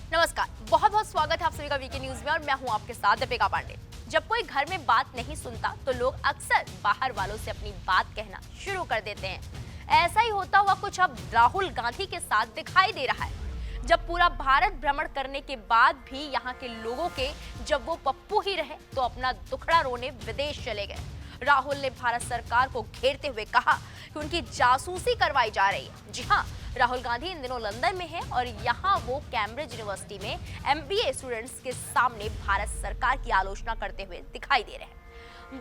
नमस्कार, बहुत बहुत स्वागत है आप सभी का वीके न्यूज में और मैं हूं आपके साथ दीपिका पांडे। जब कोई घर में बात नहीं सुनता तो लोग अक्सर बाहर वालों से अपनी बात कहना शुरू कर देते हैं। ऐसा ही होता हुआ कुछ अब राहुल गांधी के साथ दिखाई दे रहा है। जब पूरा भारत भ्रमण करने के बाद भी यहाँ के लोगों के जब वो पप्पू ही रहे तो अपना दुखड़ा रोने विदेश चले गए। राहुल ने भारत सरकार को घेरते हुए कहा कि उनकी जासूसी करवाई जा रही है। जी हाँ, राहुल गांधी इन दिनों लंदन में हैं और यहाँ वो कैम्ब्रिज यूनिवर्सिटी में एमबीए स्टूडेंट्स के सामने भारत सरकार की आलोचना करते हुए दिखाई दे रहे हैं।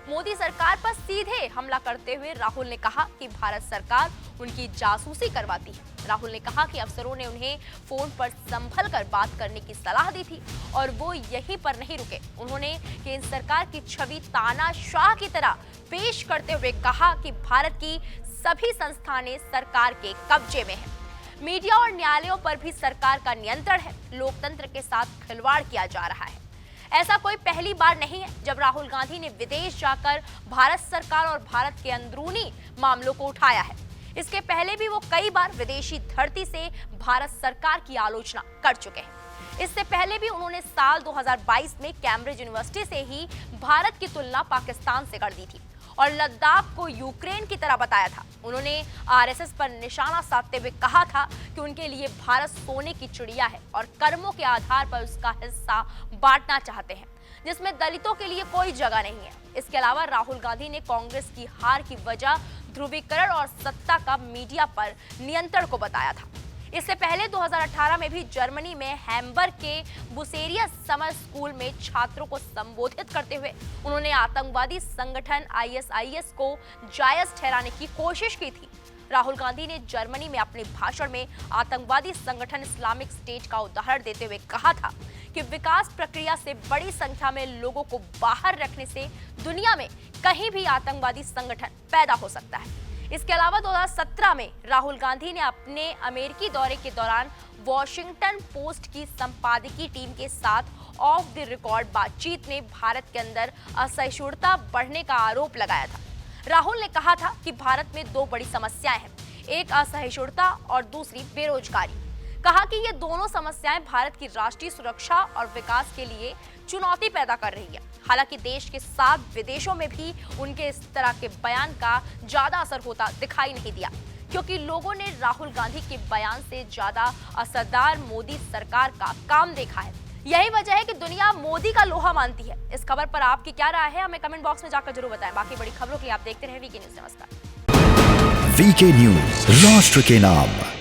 मोदी सरकार पर सीधे हमला करते हुए राहुल ने कहा कि भारत सरकार उनकी जासूसी करवाती है। राहुल ने कहा कि अफसरों ने उन्हें फोन पर संभल कर बात करने की सलाह दी थी और वो यहीं पर नहीं रुके। उन्होंने केंद्र सरकार की छवि तानाशाह की तरह पेश करते हुए कहा कि भारत की सभी संस्थानें सरकार के कब्जे में हैं। मीडिया और न्यायालयों पर भी सरकार का नियंत्रण है। लोकतंत्र के साथ खिलवाड़ किया जा रहा है। ऐसा कोई पहली बार नहीं है जब राहुल गांधी ने विदेश जाकर भारत सरकार और भारत के अंदरूनी मामलों को उठाया है। इसके पहले भी वो कई बार विदेशी धरती से भारत सरकार की आलोचना कर चुके हैं। इससे पहले भी उन्होंने साल 2022 में कैम्ब्रिज यूनिवर्सिटी से ही भारत की तुलना पाकिस्तान से कर दी थी और लद्दाख को यूक्रेन की तरह बताया था। उन्होंने आरएसएस पर निशाना साधते हुए कहा था कि उनके लिए भारत सोने की चिड़िया है और कर्मों के आधार पर उसका हिस्सा बांटना चाहते हैं, जिसमें दलितों के लिए कोई जगह नहीं है। इसके अलावा राहुल गांधी ने कांग्रेस की हार की वजह ध्रुवीकरण और सत्ता का मीडिया पर नियंत्रण को बताया था। इससे पहले 2018 में भी जर्मनी में हैम्बर्ग के बुसेरिया समर स्कूल में छात्रों को संबोधित करते हुए उन्होंने आतंकवादी संगठन आईएसआईएस को जायज ठहराने की कोशिश की थी। राहुल गांधी ने जर्मनी में अपने भाषण में आतंकवादी संगठन इस्लामिक स्टेट का उदाहरण देते हुए कहा था कि विकास प्रक्रिया से बड़ी संख्या में लोगों को बाहर रखने से दुनिया में कहीं भी आतंकवादी संगठन पैदा हो सकता है। इसके अलावा 2017 में राहुल गांधी ने अपने अमेरिकी दौरे के दौरान वॉशिंगटन पोस्ट की संपादकीय टीम के साथ ऑफ द रिकॉर्ड बातचीत में भारत के अंदर असहिष्णुता बढ़ने का आरोप लगाया था। राहुल ने कहा था कि भारत में दो बड़ी समस्याएं हैं, एक असहिष्णुता और दूसरी बेरोजगारी। कहा कि ये दोनों समस्याएं भारत की राष्ट्रीय सुरक्षा और विकास के लिए चुनौती पैदा कर रही है। हालांकि देश के साथ विदेशों में भी उनके इस तरह के बयान का ज्यादा असर होता दिखाई नहीं दिया, क्योंकि लोगों ने राहुल गांधी के बयान से ज्यादा असरदार मोदी सरकार का काम देखा है। यही वजह है कि दुनिया मोदी का लोहा मानती है। इस खबर पर आपकी क्या राय है, हमें कमेंट बॉक्स में जाकर जरूर बताएं। बाकी बड़ी खबरों के लिए आप देखते रहे वीके न्यूज। नमस्कार। वीके न्यूज, राष्ट्र के नाम।